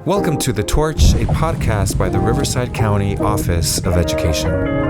Welcome to The Torch, a podcast by the Riverside County Office of Education.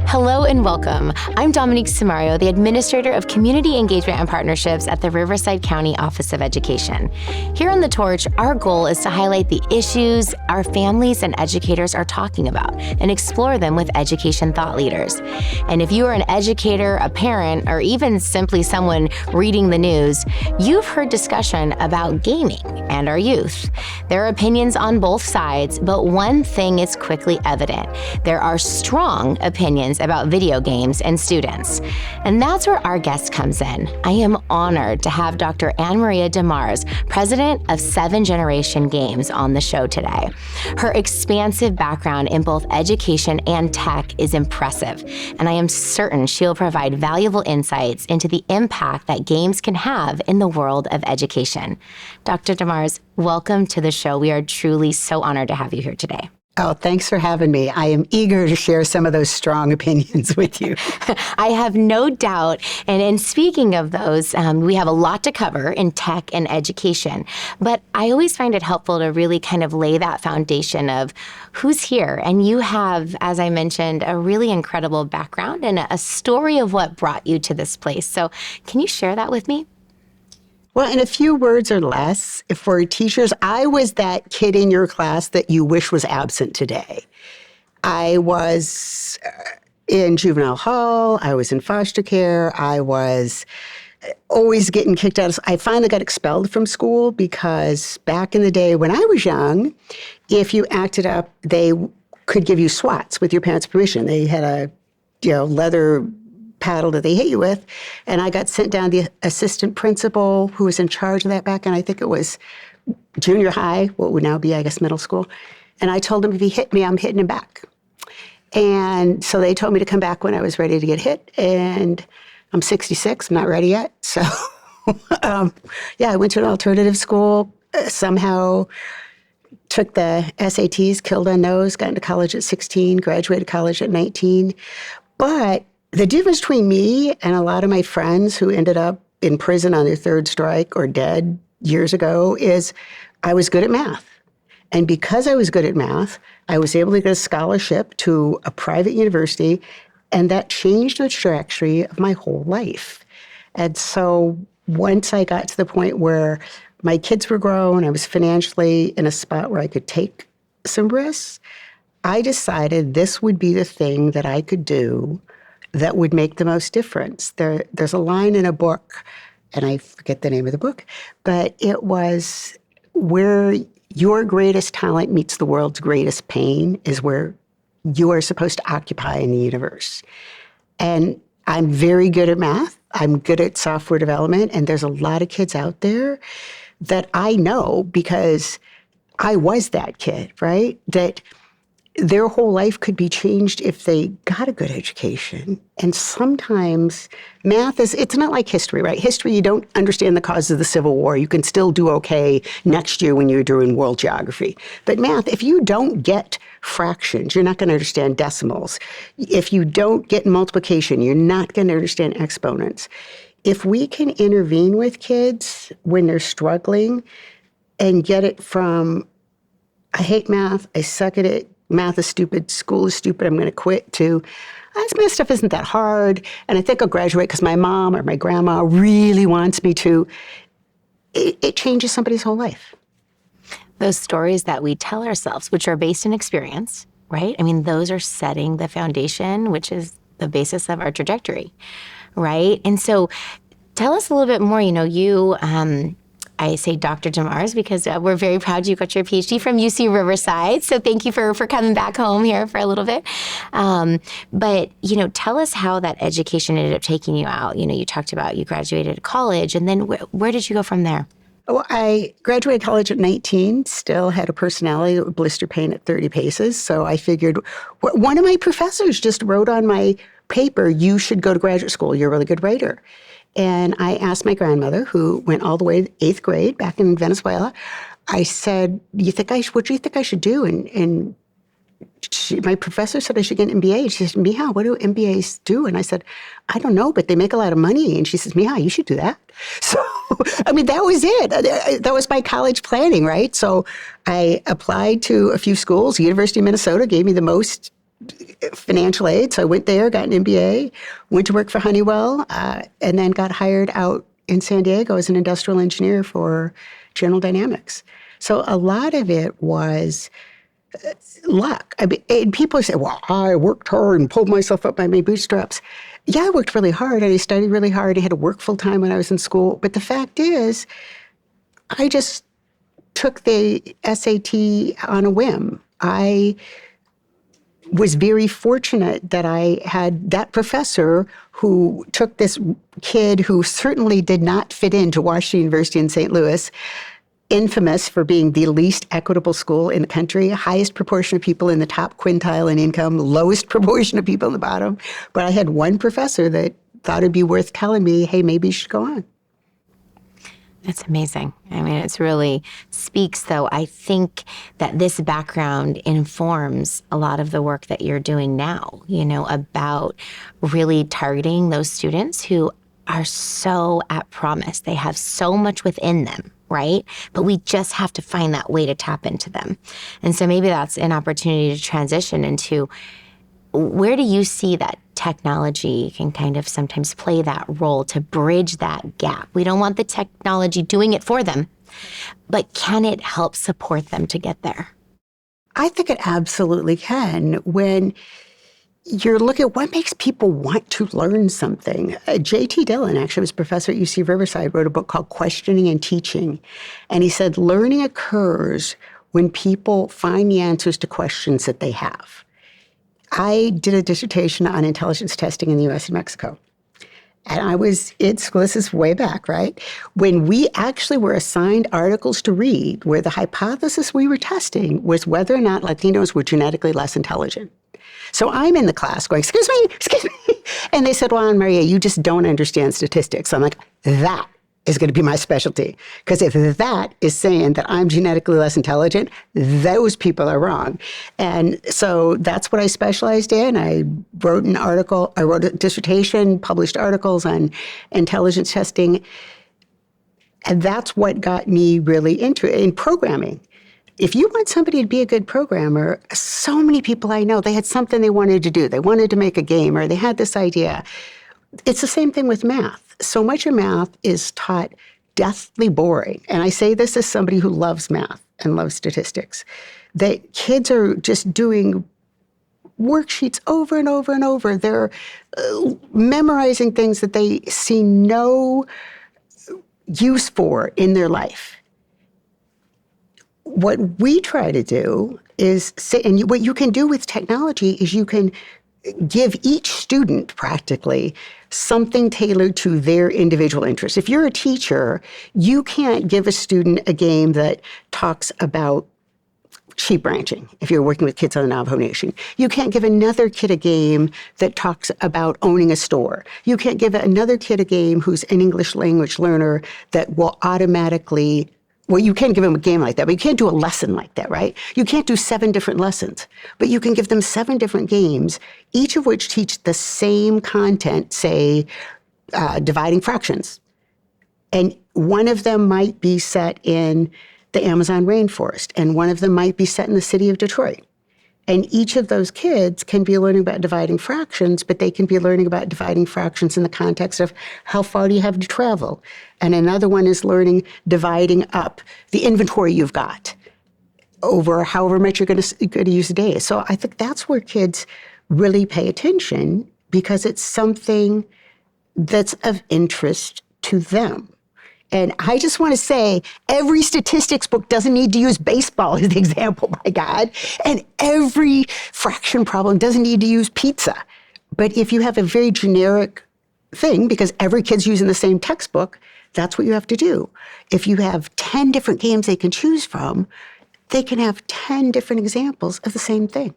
Hello and welcome. I'm Dominique Samario, the Administrator of Community Engagement and Partnerships at the Riverside County Office of Education. Here on The Torch, our goal is to highlight the issues our families and educators are talking about and explore them with education thought leaders. And if you are an educator, a parent, or even simply someone reading the news, you've heard discussion about gaming and our youth. There are opinions on both sides, but one thing is quickly evident. There are strong opinions about video games and students. And that's where our guest comes in. I am honored to have Dr. Ann Maria DeMars, president of 7 Generation Games, on the show today. Her expansive background in both education and tech is impressive, and I am certain she'll provide valuable insights into the impact that games can have in the world of education. Dr. DeMars, welcome to the show. We are truly so honored to have you here today. Oh, thanks for having me. I am eager to share some of those strong opinions with you. I have no doubt. And speaking of those, we have a lot to cover in tech and education. But I always find it helpful to really kind of lay that foundation of who's here. And you have, as I mentioned, a really incredible background and a story of what brought you to this place. So can you share that with me? Well, in a few words or less, for teachers, I was that kid in your class that you wish was absent today. I was in juvenile hall. I was in foster care. I was always getting kicked out. I finally got expelled from school because back in the day when I was young, if you acted up, they could give you swats with your parents' permission. They had a leather paddle that they hit you with, and I got sent down to the assistant principal who was in charge of that back, and I think it was junior high, what would now be, I guess, middle school. And I told him if he hit me, I'm hitting him back. And so they told me to come back when I was ready to get hit, and I'm 66, I'm not ready yet. So I went to an alternative school, somehow took the SATs, killed on those, got into college at 16, graduated college at 19. But the difference between me and a lot of my friends who ended up in prison on their third strike or dead years ago is I was good at math. And because I was good at math, I was able to get a scholarship to a private university, and that changed the trajectory of my whole life. And so once I got to the point where my kids were grown, I was financially in a spot where I could take some risks, I decided this would be the thing that I could do that would make the most difference. There's a line in a book, and I forget the name of the book, but it was where your greatest talent meets the world's greatest pain is where you are supposed to occupy in the universe. And I'm very good at math. I'm good at software development, and there's a lot of kids out there that I know because I was that kid, right? That their whole life could be changed if they got a good education. And sometimes math it's not like history, right? History, you don't understand the causes of the Civil War. You can still do okay next year when you're doing world geography. But math, if you don't get fractions, you're not going to understand decimals. If you don't get multiplication, you're not going to understand exponents. If we can intervene with kids when they're struggling and get it from, I hate math, I suck at it, math is stupid, school is stupid, I'm going to quit, to this math stuff isn't that hard, and I think I'll graduate because my mom or my grandma really wants me to. It changes somebody's whole life. Those stories that we tell ourselves, which are based in experience, right? I mean, those are setting the foundation, which is the basis of our trajectory, right? And so tell us a little bit more. I say Dr. DeMars because we're very proud you got your PhD from UC Riverside. So thank you for coming back home here for a little bit. But tell us how that education ended up taking you out. You talked about you graduated college, and then where did you go from there? Well, I graduated college at 19, still had a personality that would blister pain at 30 paces. So I figured, one of my professors just wrote on my paper, you should go to graduate school. You're a really good writer. And I asked my grandmother, who went all the way to 8th grade back in Venezuela, I said, what do you think I should do? And my professor said I should get an MBA. She said, Miha, what do MBAs do? And I said, I don't know, but they make a lot of money. And she says, Miha, you should do that. So, I mean, that was it. That was my college planning, right? So I applied to a few schools. University of Minnesota gave me the most financial aid. So I went there, got an MBA, went to work for Honeywell, and then got hired out in San Diego as an industrial engineer for General Dynamics. So a lot of it was luck. I mean, and people say, well, I worked hard and pulled myself up by my bootstraps. Yeah, I worked really hard and I studied really hard. I had to work full time when I was in school. But the fact is, I just took the SAT on a whim. I was very fortunate that I had that professor who took this kid who certainly did not fit into Washington University in St. Louis, infamous for being the least equitable school in the country, highest proportion of people in the top quintile in income, lowest proportion of people in the bottom. But I had one professor that thought it'd be worth telling me, hey, maybe you should go on. That's amazing. I mean, it's really speaks, though. I think that this background informs a lot of the work that you're doing now, about really targeting those students who are so at promise. They have so much within them, right? But we just have to find that way to tap into them. And so maybe that's an opportunity to transition into where do you see that technology can kind of sometimes play that role to bridge that gap? We don't want the technology doing it for them, but can it help support them to get there? I think it absolutely can. When you're looking at what makes people want to learn something. J.T. Dillon, actually was a professor at UC Riverside, wrote a book called Questioning and Teaching. And he said, learning occurs when people find the answers to questions that they have. I did a dissertation on intelligence testing in the U.S. and Mexico. And I was in school, this is way back, right? When we actually were assigned articles to read, where the hypothesis we were testing was whether or not Latinos were genetically less intelligent. So I'm in the class going, excuse me. And they said, well, Anna Maria, you just don't understand statistics. I'm like, that is going to be my specialty. Because if that is saying that I'm genetically less intelligent, those people are wrong. And so that's what I specialized in. I wrote an article, I wrote a dissertation, published articles on intelligence testing. And that's what got me really into it, in programming. If you want somebody to be a good programmer, so many people I know, they had something they wanted to do. They wanted to make a game or they had this idea. It's the same thing with math. So much of math is taught deathly boring. And I say this as somebody who loves math and loves statistics. That kids are just doing worksheets over and over and over. They're memorizing things that they see no use for in their life. What we try to do is say, and what you can do with technology is you can give each student practically something tailored to their individual interests. If you're a teacher, you can't give a student a game that talks about sheep ranching if you're working with kids on the Navajo Nation. You can't give another kid a game that talks about owning a store. You can't give another kid a game who's an English language learner that will automatically. Well, you can give them a game like that, but you can't do a lesson like that, right? You can't do 7 different lessons, but you can give them 7 different games, each of which teach the same content, say, dividing fractions. And one of them might be set in the Amazon rainforest, and one of them might be set in the city of Detroit. And each of those kids can be learning about dividing fractions, but they can be learning about dividing fractions in the context of how far do you have to travel. And another one is learning dividing up the inventory you've got over however much you're going to use a day. So I think that's where kids really pay attention because it's something that's of interest to them. And I just want to say, every statistics book doesn't need to use baseball as the example, by God. And every fraction problem doesn't need to use pizza. But if you have a very generic thing, because every kid's using the same textbook, that's what you have to do. If you have 10 different games they can choose from, they can have 10 different examples of the same thing.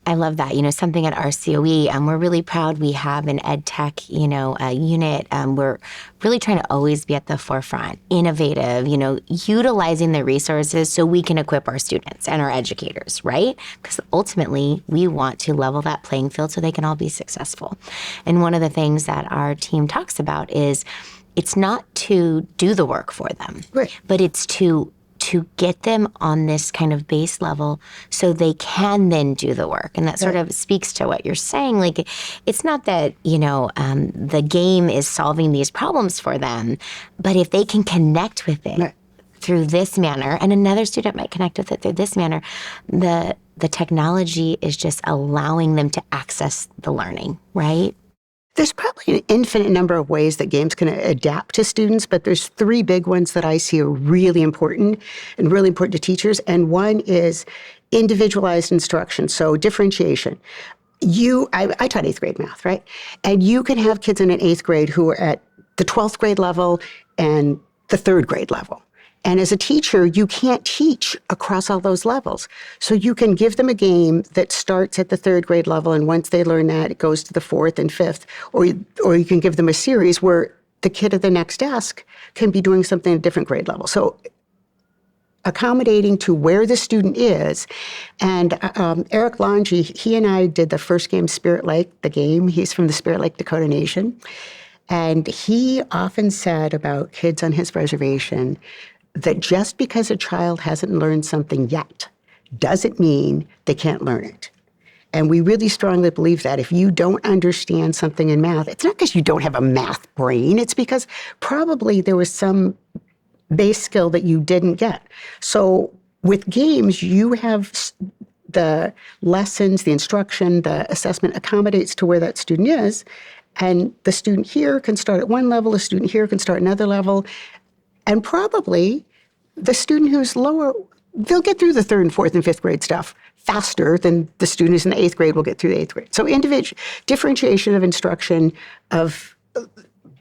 I love that. Something at RCOE, we're really proud we have an ed tech, unit. We're really trying to always be at the forefront, innovative, utilizing the resources so we can equip our students and our educators, right? Because ultimately, we want to level that playing field so they can all be successful. And one of the things that our team talks about is it's not to do the work for them, right, but it's to get them on this kind of base level so they can then do the work. And that sort of speaks to what you're saying. Like, it's not that, the game is solving these problems for them, but if they can connect with it through this manner, and another student might connect with it through this manner, the technology is just allowing them to access the learning, right? There's probably an infinite number of ways that games can adapt to students, but there's three big ones that I see are really important and really important to teachers. And one is individualized instruction, so differentiation. I taught 8th grade math, right? And you can have kids in an 8th grade who are at the 12th grade level and the 3rd grade level. And as a teacher, you can't teach across all those levels. So you can give them a game that starts at the 3rd grade level, and once they learn that, it goes to the 4th and 5th. Or you can give them a series where the kid at the next desk can be doing something at a different grade level. So accommodating to where the student is. And Eric Longy, he and I did the first game, Spirit Lake, the game. He's from the Spirit Lake Dakota Nation. And he often said about kids on his reservation that just because a child hasn't learned something yet doesn't mean they can't learn it. And we really strongly believe that if you don't understand something in math, it's not because you don't have a math brain, it's because probably there was some base skill that you didn't get. So with games, you have the lessons, the instruction, the assessment accommodates to where that student is. And the student here can start at one level, the student here can start another level. And probably the student who's lower, they'll get through the 3rd and 4th and 5th grade stuff faster than the student who's in the 8th grade will get through the 8th grade. So differentiation of instruction, of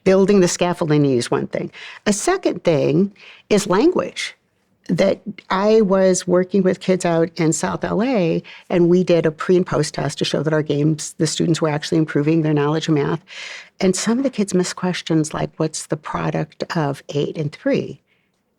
building the scaffolding is one thing. A second thing is language. That I was working with kids out in South LA, and we did a pre and post test to show that our games, the students were actually improving their knowledge of math. And some of the kids missed questions like, what's the product of 8 and 3?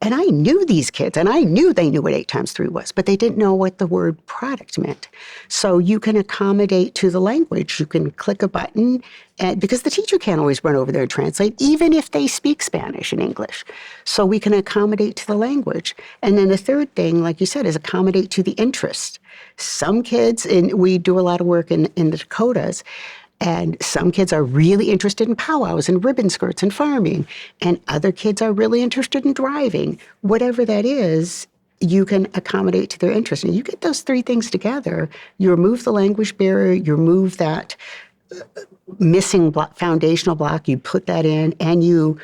And I knew these kids, and I knew they knew what 8 times 3 was, but they didn't know what the word product meant. So you can accommodate to the language. You can click a button, and because the teacher can't always run over there and translate, even if they speak Spanish and English. So we can accommodate to the language. And then the third thing, like you said, is accommodate to the interest. Some kids, and we do a lot of work in the Dakotas, and some kids are really interested in powwows and ribbon skirts and farming, and other kids are really interested in driving. Whatever that is, you can accommodate to their interest. And you get those three things together, you remove the language barrier, you remove that missing foundational block, you put that in, and you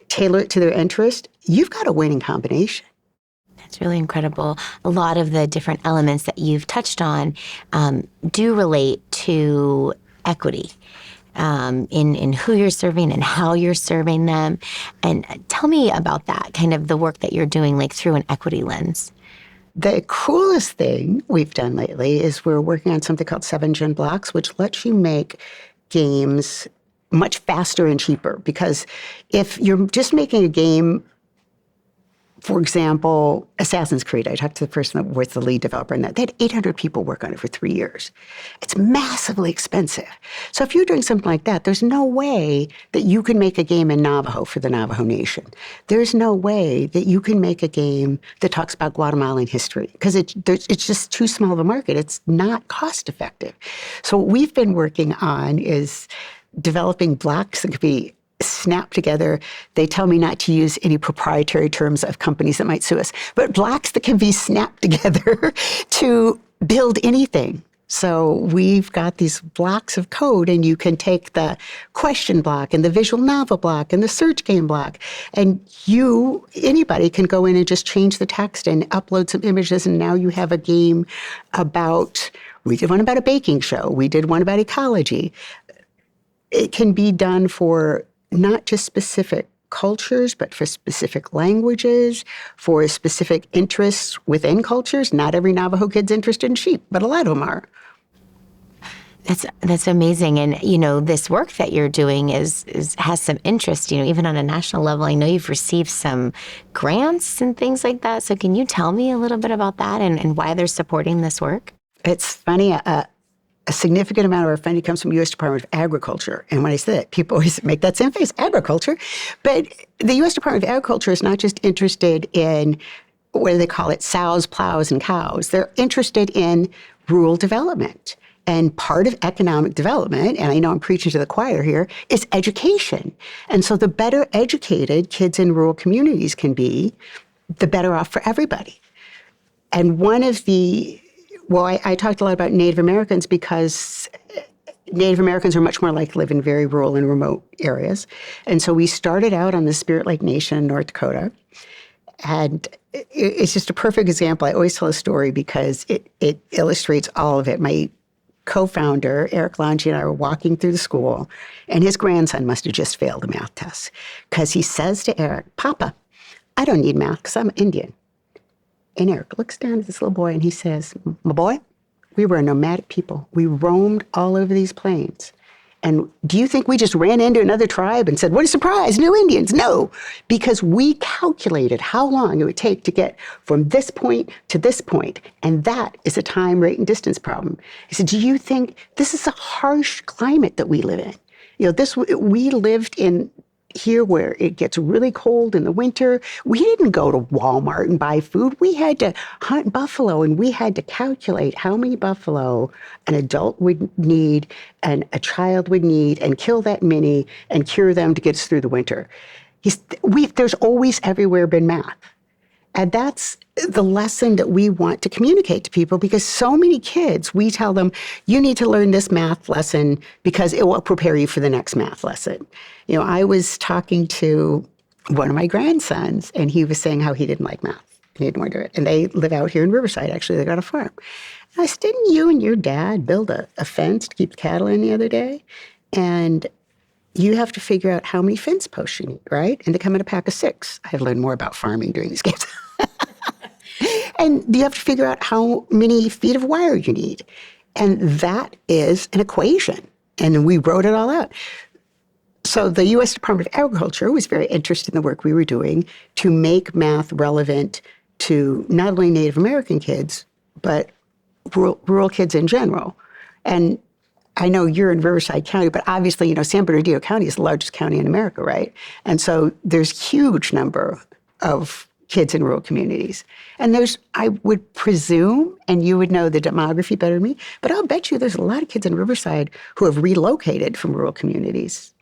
tailor it to their interest, you've got a winning combination. It's really incredible. A lot of the different elements that you've touched on do relate to equity in who you're serving and how you're serving them. And tell me about that, kind of the work that you're doing like through an equity lens. The coolest thing we've done lately is we're working on something called 7-Gen Blocks, which lets you make games much faster and cheaper. Because if you're just making a game, for example, Assassin's Creed, I talked to the person that was the lead developer in that. They had 800 people work on it for 3 years. It's massively expensive. So if you're doing something like that, there's no way that you can make a game in Navajo for the Navajo Nation. There's no way that you can make a game that talks about Guatemalan history because it's just too small of a market. It's not cost effective. So what we've been working on is developing blocks that could be snapped together. They tell me not to use any proprietary terms of companies that might sue us, but blocks that can be snapped together to build anything. So we've got these blocks of code, and you can take the question block and the visual novel block and the search game block, and anybody can go in and just change the text and upload some images, and now you have a game we did one about a baking show. We did one about ecology. It can be done for not just specific cultures, but for specific languages, for specific interests within cultures. Not every Navajo kid's interested in sheep, but a lot of them are. That's amazing. And, this work that you're doing has some interest, even on a national level. I know you've received some grants and things like that. So can you tell me a little bit about that and why they're supporting this work? It's funny. A significant amount of our funding comes from U.S. Department of Agriculture. And when I say that, people always make that same face, agriculture. But the U.S. Department of Agriculture is not just interested in, what do they call it, sows, plows, and cows. They're interested in rural development. And part of economic development, and I know I'm preaching to the choir here, is education. And so the better educated kids in rural communities can be, the better off for everybody. And one of I talked a lot about Native Americans because Native Americans are much more likely to live in very rural and remote areas. And so we started out on the Spirit Lake Nation in North Dakota. And it's just a perfect example. I always tell a story because it illustrates all of it. My co-founder, Eric Lange, and I were walking through the school, and his grandson must have just failed a math test because he says to Eric, "Papa, I don't need math because I'm Indian." And Eric looks down at this little boy and he says, "My boy, we were a nomadic people. We roamed all over these plains. And do you think we just ran into another tribe and said, what a surprise, new Indians? No, because we calculated how long it would take to get from this point to this point. And that is a time, rate, and distance problem." He said, "Do you think this is a harsh climate that we live in? We lived in here where it gets really cold in the winter. We didn't go to Walmart and buy food. We had to hunt buffalo, and we had to calculate how many buffalo an adult would need and a child would need and kill that many and cure them to get us through the winter." There's always everywhere been math. And that's the lesson that we want to communicate to people, because so many kids, we tell them, you need to learn this math lesson because it will prepare you for the next math lesson. I was talking to one of my grandsons, and he was saying how he didn't like math. He didn't want to do it. And they live out here in Riverside, actually. They got a farm. And I said, "Didn't you and your dad build a fence to keep the cattle in the other day? And you have to figure out how many fence posts you need, right? And they come in a pack of 6. I've learned more about farming during these games. And you have to figure out how many feet of wire you need. And that is an equation. And we wrote it all out. So the U.S. Department of Agriculture was very interested in the work we were doing to make math relevant to not only Native American kids, but rural kids in general. And I know you're in Riverside County, but obviously, San Bernardino County is the largest county in America, right? And so there's a huge number of kids in rural communities. And I would presume, and you would know the demography better than me, but I'll bet you there's a lot of kids in Riverside who have relocated from rural communities.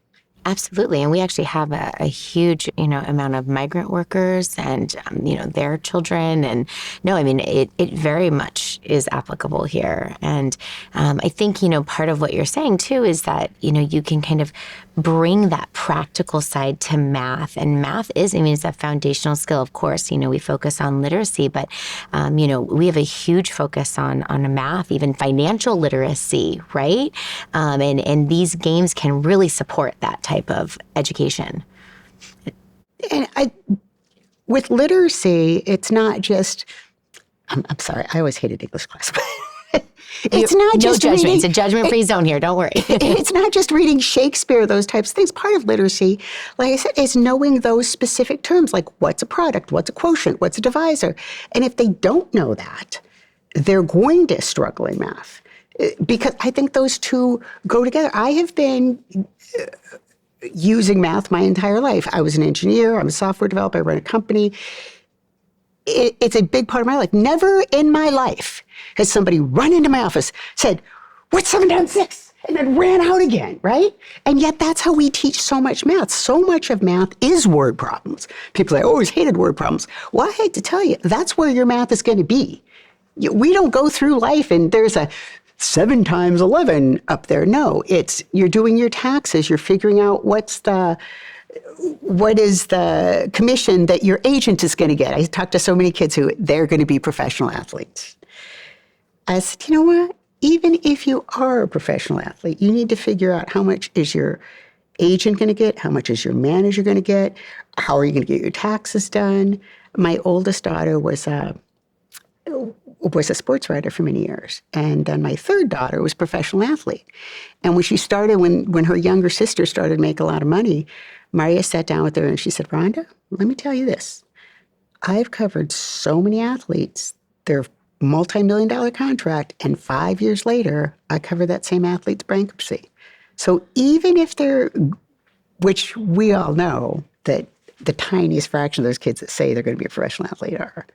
Absolutely. And we actually have a huge, amount of migrant workers and, their children. And no, it very much is applicable here. And I think, part of what you're saying, too, is that, you can kind of bring that practical side to math. And math it's a foundational skill. Of course, we focus on literacy, but, we have a huge focus on math, even financial literacy, right? And these games can really support that type of education. And with literacy, it's not just, I'm sorry, I always hated English class. It's not just no judgment. reading, it's a judgment-free zone here. Don't worry. It's not just reading Shakespeare, those types of things. Part of literacy, like I said, is knowing those specific terms, like what's a product, what's a quotient, what's a divisor. And if they don't know that, they're going to struggle in math, because I think those two go together. I have been using math my entire life. I was an engineer. I'm a software developer. I run a company. It's a big part of my life. Never in my life has somebody run into my office, said, "What's 7 times 6?" and then ran out again, right? And yet that's how we teach so much math. So much of math is word problems. People say, "I always hated word problems." Well, I hate to tell you, that's where your math is going to be. We don't go through life and there's a 7 times 11 up there. No, you're doing your taxes. You're figuring out what is the commission that your agent is going to get. I talk to so many kids who they're going to be professional athletes. I said, you know what? Even if you are a professional athlete, you need to figure out how much is your agent going to get? How much is your manager going to get? How are you going to get your taxes done? My oldest daughter was a sports writer for many years. And then my third daughter was a professional athlete. And when she started, when her younger sister started to make a lot of money, Maria sat down with her and she said, Rhonda, let me tell you this. I've covered so many athletes, their multi-million-dollar contract, and 5 years later, I cover that same athlete's bankruptcy. So even if they're, which we all know that the tiniest fraction of those kids that say they're going to be a professional athlete are,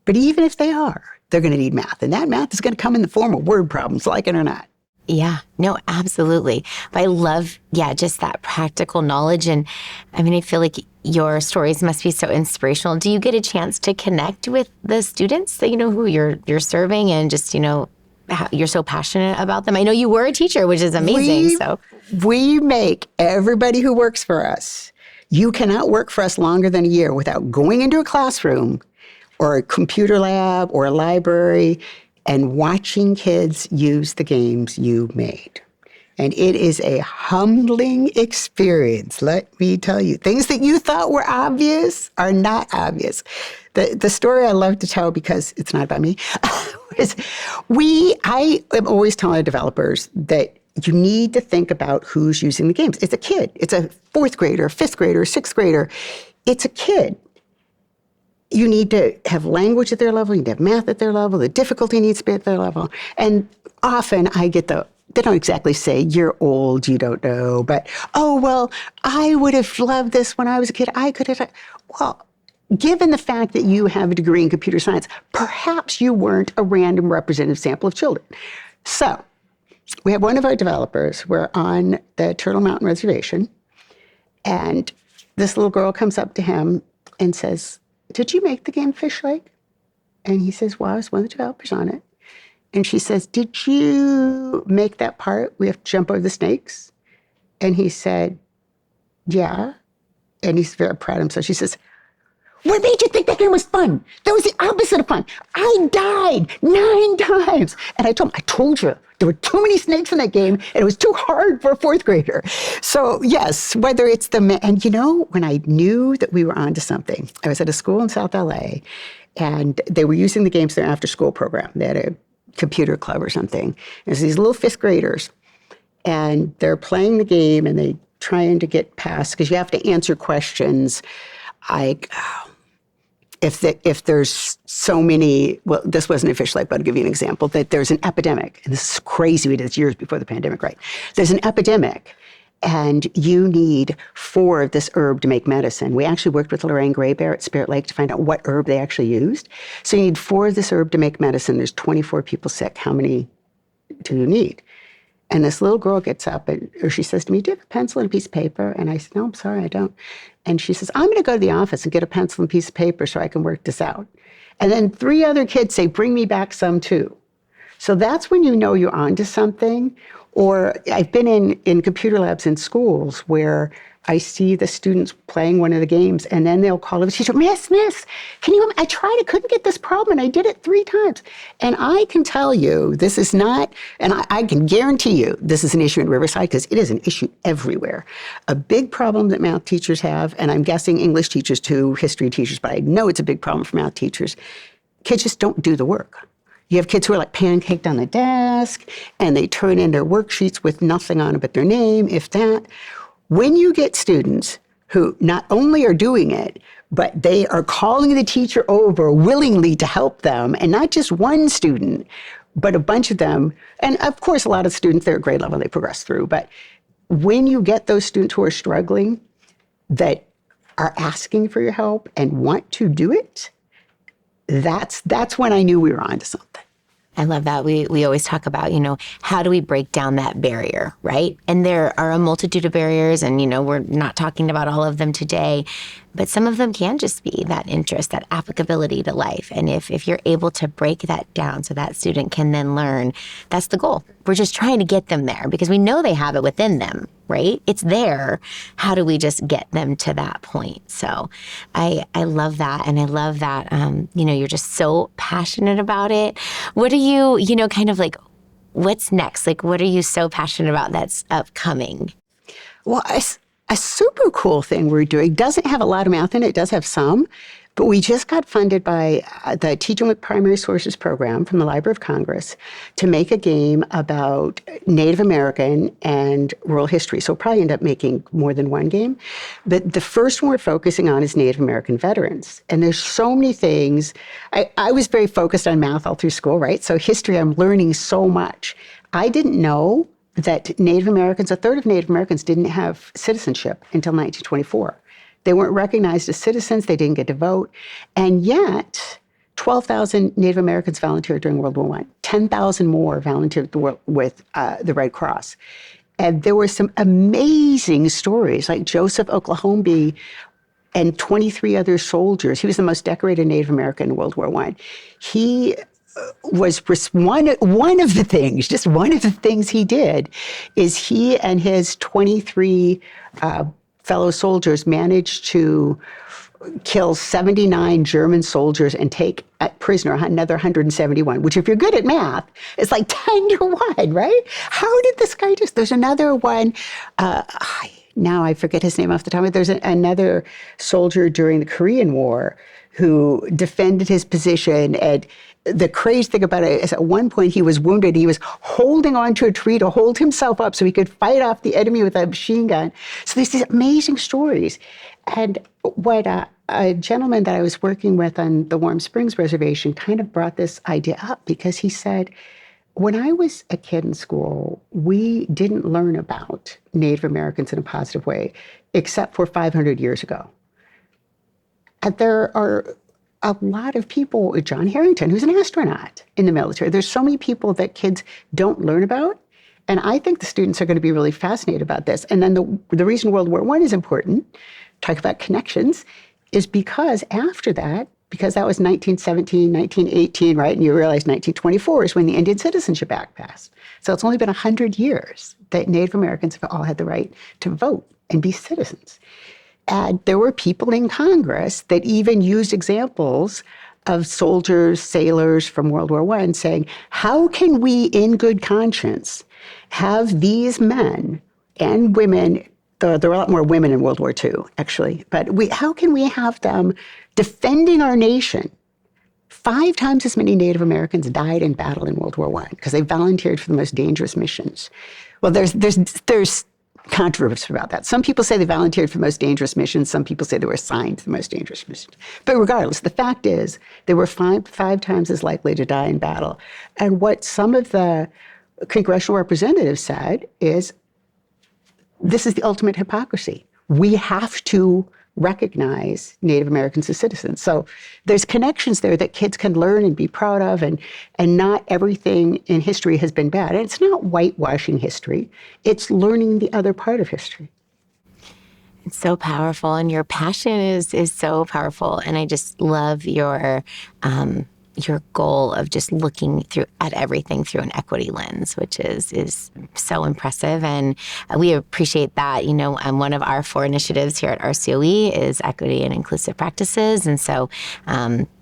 but even if they are, they're going to need math. And that math is going to come in the form of word problems, like it or not. Yeah, no, absolutely. But I love, just that practical knowledge. And I mean, I feel like your stories must be so inspirational. Do you get a chance to connect with the students that, who you're serving and just, you're so passionate about them? I know you were a teacher, which is amazing. We make everybody who works for us, you cannot work for us longer than a year without going into a classroom or a computer lab or a library and watching kids use the games you made. And it is a humbling experience, let me tell you. Things that you thought were obvious are not obvious. The story I love to tell, because it's not about me, is I am always telling our developers that you need to think about who's using the games. It's a kid. It's a fourth grader, fifth grader, sixth grader. It's a kid. You need to have language at their level. You need to have math at their level. The difficulty needs to be at their level. And often I get they don't exactly say, you're old, you don't know, but, oh, well, I would have loved this when I was a kid. I could have, well, given the fact that you have a degree in computer science, perhaps you weren't a random representative sample of children. So we have one of our developers. We're on the Turtle Mountain Reservation, and this little girl comes up to him and says, did you make the game Fish Lake? And he says, well, I was one of the developers on it. And she says, did you make that part? We have to jump over the snakes. And he said, yeah. And he's very proud of himself. She says, what made you think that game was fun? That was the opposite of fun. I died 9 times. And I told you, there were too many snakes in that game, and it was too hard for a fourth grader. So yes, whether it's and when I knew that we were onto something, I was at a school in South LA, and they were using the games in their after-school program. They had a computer club or something. There's these little fifth graders, and they're playing the game, and they trying to get past, because you have to answer questions like, if there's so many, well, this wasn't a Fish Lake, but I'll give you an example, that there's an epidemic, and this is crazy, we did this years before the pandemic, right? There's an epidemic, and you need 4 of this herb to make medicine. We actually worked with Lorraine Graybear at Spirit Lake to find out what herb they actually used. So you need 4 of this herb to make medicine. There's 24 people sick. How many do you need? And this little girl gets up, or she says to me, do you have a pencil and a piece of paper? And I said, no, I'm sorry, I don't. And she says, I'm going to go to the office and get a pencil and a piece of paper so I can work this out. And then 3 other kids say, bring me back some too. So that's when you know you're onto something. Or I've been in computer labs in schools where I see the students playing one of the games, and then they'll call the teacher, Miss, can you, I tried, I couldn't get this problem, and I did it 3 times. And I can tell you, this is not, and I can guarantee you, this is an issue in Riverside, because it is an issue everywhere. A big problem that math teachers have, and I'm guessing English teachers too, history teachers, but I know it's a big problem for math teachers, kids just don't do the work. You have kids who are like pancaked on the desk, and they turn in their worksheets with nothing on it but their name, if that. When you get students who not only are doing it, but they are calling the teacher over willingly to help them, and not just one student, but a bunch of them, and of course a lot of students, they're at grade level, they progress through, but when you get those students who are struggling, that are asking for your help and want to do it, that's when I knew we were onto something. I love that. We always talk about, how do we break down that barrier, right? And there are a multitude of barriers, and, we're not talking about all of them today, but some of them can just be that interest, that applicability to life. And if you're able to break that down so that student can then learn, that's the goal. We're just trying to get them there because we know they have it within them, right? It's there. How do we just get them to that point? So I love that. And I love that, you're just so passionate about it. What are you, kind of like, what's next? Like, what are you so passionate about that's upcoming? Well, a super cool thing we're doing doesn't have a lot of math in it. It does have some. But we just got funded by the Teaching with Primary Sources program from the Library of Congress to make a game about Native American and rural history. So we'll probably end up making more than one game. But the first one we're focusing on is Native American veterans. And there's so many things. I was very focused on math all through school, right? So history, I'm learning so much. I didn't know that Native Americans, a third of Native Americans didn't have citizenship until 1924. They weren't recognized as citizens. They didn't get to vote. And yet, 12,000 Native Americans volunteered during World War I. 10,000 more volunteered with the Red Cross. And there were some amazing stories, like Joseph Oklahombi and 23 other soldiers. He was the most decorated Native American in World War I. He was one of the things, just one of the things he did, is he and his 23 fellow soldiers managed to kill 79 German soldiers and take prisoner another 171, which if you're good at math, it's like 10 to 1, right? How did this guy just, there's another one, now I forget his name off the top of it, there's another soldier during the Korean War who defended his position. And the crazy thing about it is at one point he was wounded. He was holding onto a tree to hold himself up so he could fight off the enemy with a machine gun. So there's these amazing stories. And what a gentleman that I was working with on the Warm Springs Reservation kind of brought this idea up because he said, when I was a kid in school, we didn't learn about Native Americans in a positive way, except for 500 years ago. And there are a lot of people, John Harrington, who's an astronaut in the military. There's so many people that kids don't learn about. And I think the students are going to be really fascinated about this. And then the reason World War I is important, talk about connections, is because after that, because that was 1917, 1918, right? And you realize 1924 is when the Indian Citizenship Act passed. So it's only been 100 years that Native Americans have all had the right to vote and be citizens. And there were people in Congress that even used examples of soldiers, sailors from World War I saying, how can we in good conscience have these men and women, there were a lot more women in World War II, actually, but how can we have them defending our nation? 5 times as many Native Americans died in battle in World War I because they volunteered for the most dangerous missions. Well, there's controversy about that. Some people say they volunteered for the most dangerous missions. Some people say they were assigned to the most dangerous missions. But regardless, the fact is they were five times as likely to die in battle. And what some of the congressional representatives said is, this is the ultimate hypocrisy. We have to recognize Native Americans as citizens. So there's connections there that kids can learn and be proud of, and not everything in history has been bad. And it's not whitewashing history. It's learning the other part of history. It's so powerful, and your passion is so powerful. And I just love your goal of just looking at everything through an equity lens, which is so impressive. And we appreciate that. You know, one of our 4 initiatives here at RCOE is equity and inclusive practices. And so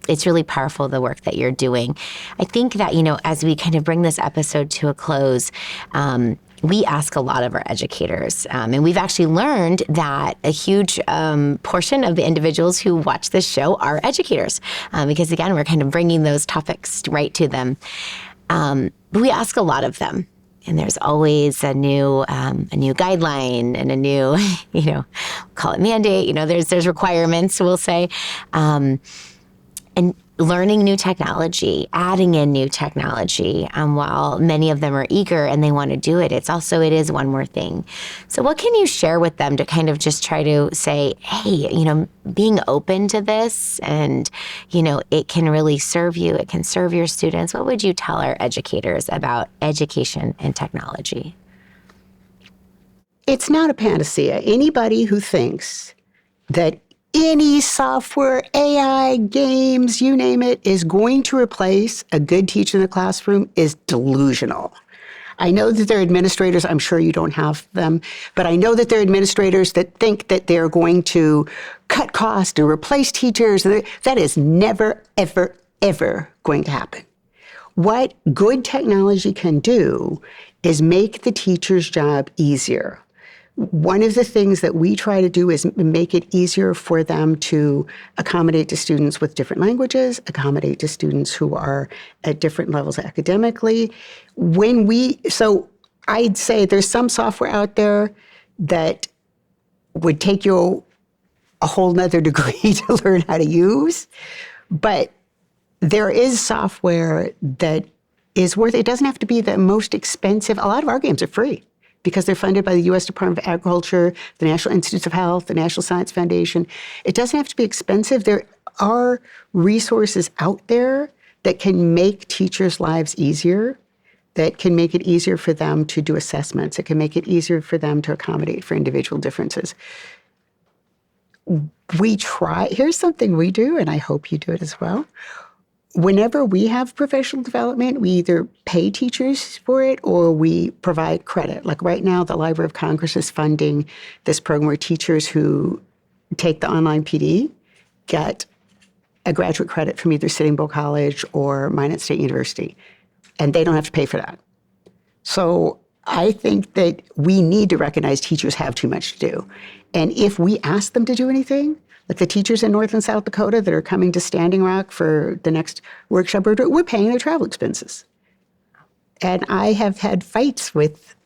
it's really powerful, the work that you're doing. I think that, you know, as we kind of bring this episode to a close, we ask a lot of our educators, and we've actually learned that a huge portion of the individuals who watch this show are educators, because again, we're kind of bringing those topics right to them. But we ask a lot of them, and there's always a new guideline and a new, you know, call it mandate. You know, there's requirements, we'll say, and learning new technology, adding in new technology, while many of them are eager and they want to do it, it is one more thing. So what can you share with them to kind of just try to say, hey, you know, being open to this and, you know, it can really serve you, it can serve your students. What would you tell our educators about education and technology? It's not a panacea. Anybody who thinks that any software, AI, games, you name it, is going to replace a good teacher in the classroom is delusional. I know that there are administrators, I'm sure you don't have them, but I know that there are administrators that think that they're going to cut costs and replace teachers. That is never, ever, ever going to happen. What good technology can do is make the teacher's job easier. One of the things that we try to do is make it easier for them to accommodate to students with different languages, accommodate to students who are at different levels academically. So I'd say there's some software out there that would take you a whole nother degree to learn how to use, but there is software that is worth it. It doesn't have to be the most expensive. A lot of our games are free because they're funded by the U.S. Department of Agriculture, the National Institutes of Health, the National Science Foundation. It doesn't have to be expensive. There are resources out there that can make teachers' lives easier, that can make it easier for them to do assessments. It can make it easier for them to accommodate for individual differences. Here's something we do, and I hope you do it as well. Whenever we have professional development, we either pay teachers for it or we provide credit. Like right now, the Library of Congress is funding this program where teachers who take the online PD get a graduate credit from either Sitting Bull College or Minot State University, and they don't have to pay for that. So I think that we need to recognize teachers have too much to do. And if we ask them to do anything, like the teachers in North and South Dakota that are coming to Standing Rock for the next workshop, we're paying their travel expenses. And I have had fights with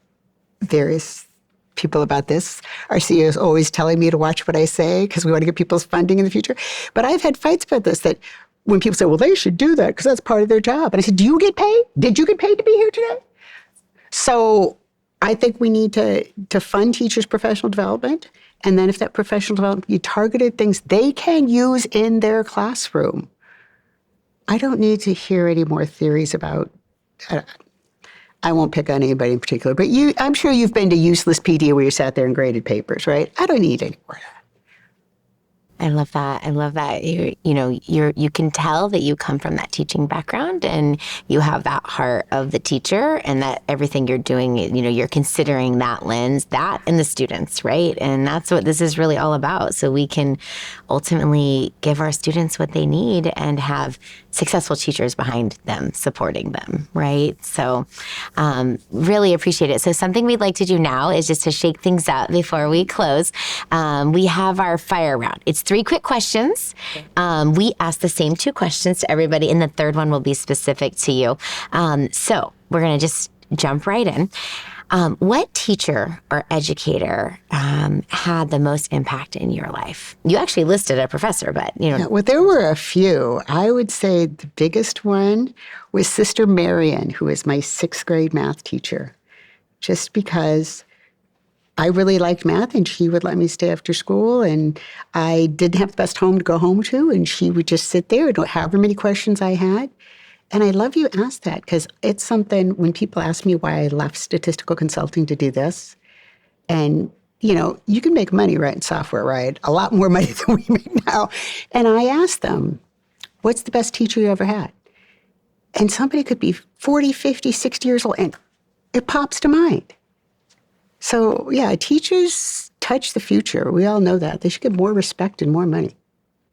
various people about this. Our CEO is always telling me to watch what I say because we want to get people's funding in the future. But I've had fights about this, that when people say, well, they should do that because that's part of their job. And I said, do you get paid? Did you get paid to be here today? So I think we need to fund teachers' professional development. And then if that professional development, you targeted things they can use in their classroom. I don't need to hear any more theories about, I won't pick on anybody in particular, but I'm sure you've been to useless PD where you sat there and graded papers, right? I don't need any more of that. I love that. I love that. You can tell that you come from that teaching background and you have that heart of the teacher, and that everything you're doing, you're considering that lens, that and the students, right? And that's what this is really all about. So we can ultimately give our students what they need and have successful teachers behind them, supporting them, right? So really appreciate it. So something we'd like to do now is just to shake things up before we close. We have our fire round. It's 3 quick questions. We ask the same 2 questions to everybody, and the third one will be specific to you. So we're going to just jump right in. What teacher or educator had the most impact in your life? You actually listed a professor, but Yeah, well, there were a few. I would say the biggest one was Sister Marion, who was my 6th grade math teacher, just because I really liked math and she would let me stay after school, and I didn't have the best home to go home to, and she would just sit there and however many questions I had. And I love you asked that because it's something when people ask me why I left statistical consulting to do this, and you can make money writing software, right? A lot more money than we make now. And I asked them, what's the best teacher you ever had? And somebody could be 40, 50, 60 years old, and it pops to mind. So yeah, teachers touch the future. We all know that. They should get more respect and more money.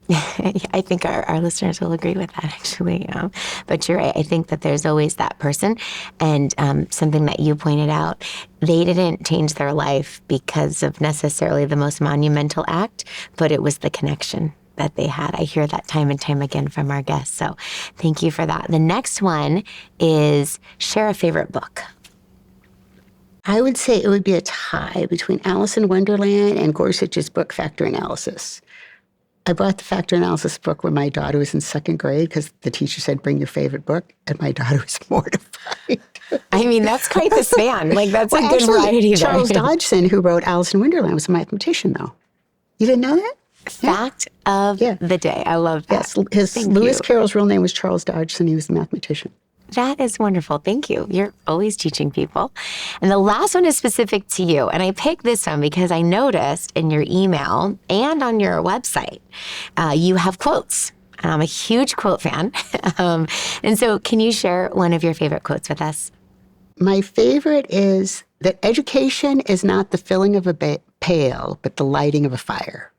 I think our listeners will agree with that, actually. But you're right. I think that there's always that person. And something that you pointed out, they didn't change their life because of necessarily the most monumental act, but it was the connection that they had. I hear that time and time again from our guests. So thank you for that. The next one is share a favorite book. I would say it would be a tie between Alice in Wonderland and Gorsuch's book, Factor Analysis. I bought the Factor Analysis book when my daughter was in 2nd grade because the teacher said, bring your favorite book, and my daughter was mortified. I mean, that's quite the span. That's a good actually, variety there. Charles Dodgson, who wrote Alice in Wonderland, was a mathematician, though. You didn't know that? Fact of the day. I love that. Yes, Lewis Carroll's real name was Charles Dodgson. He was a mathematician. That is wonderful. Thank you. You're always teaching people. And the last one is specific to you. And I picked this one because I noticed in your email and on your website, you have quotes. I'm a huge quote fan. And so can you share one of your favorite quotes with us? My favorite is that education is not the filling of a pail, but the lighting of a fire.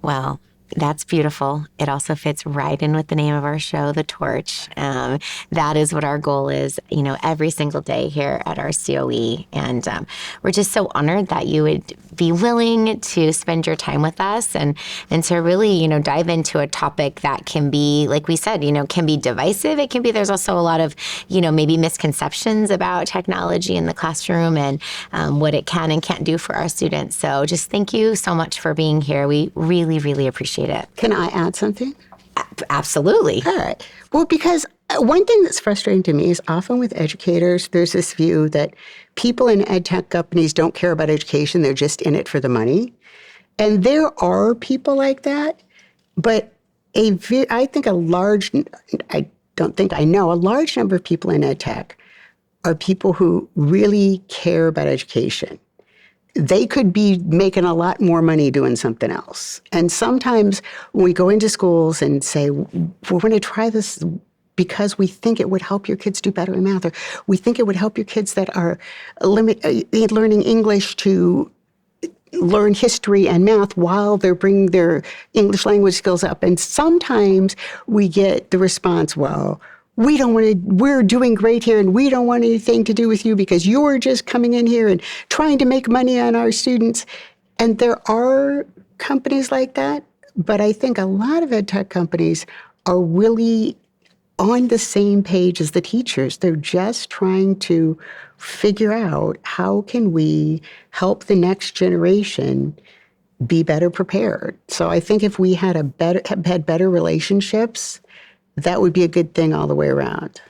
Well, That's beautiful. It also fits right in with the name of our show, The Torch. That is what our goal is, every single day here at our COE. And we're just so honored that you would be willing to spend your time with us and to really, dive into a topic that can be, like we said, can be divisive. It can be, there's also a lot of, maybe misconceptions about technology in the classroom and what it can and can't do for our students. So just thank you so much for being here. We really, really appreciate it. Can I add something? Absolutely. All right. Well, because one thing that's frustrating to me is often with educators, there's this view that people in ed tech companies don't care about education. They're just in it for the money. And there are people like that. But a large number of people in ed tech are people who really care about education. They could be making a lot more money doing something else. And sometimes when we go into schools and say, we're going to try this because we think it would help your kids do better in math, or we think it would help your kids that are learning English to learn history and math while they're bringing their English language skills up. And sometimes we get the response, well, we're doing great here and we don't want anything to do with you because you're just coming in here and trying to make money on our students. And there are companies like that, but I think a lot of ed tech companies are really on the same page as the teachers. They're just trying to figure out how can we help the next generation be better prepared. So I think if we had better relationships, that would be a good thing all the way around.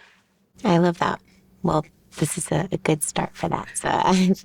I love that. Well, this is a good start for that. So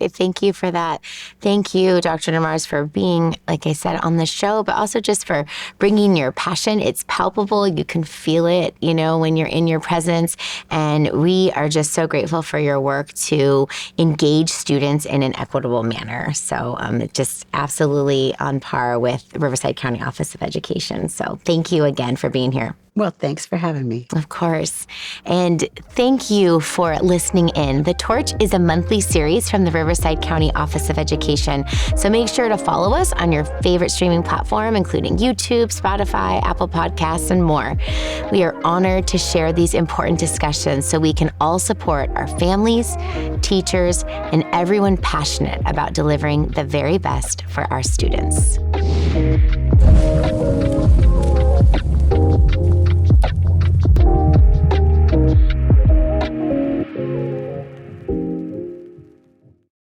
thank you for that. Thank you, Dr. Nemarez, for being, like I said, on the show, but also just for bringing your passion. It's palpable. You can feel it, when you're in your presence. And we are just so grateful for your work to engage students in an equitable manner. So just absolutely on par with the Riverside County Office of Education. So thank you again for being here. Well, thanks for having me. Of course. And thank you for listening in. The Torch is a monthly series from the Riverside County Office of Education. So make sure to follow us on your favorite streaming platform, including YouTube, Spotify, Apple Podcasts, and more. We are honored to share these important discussions so we can all support our families, teachers, and everyone passionate about delivering the very best for our students.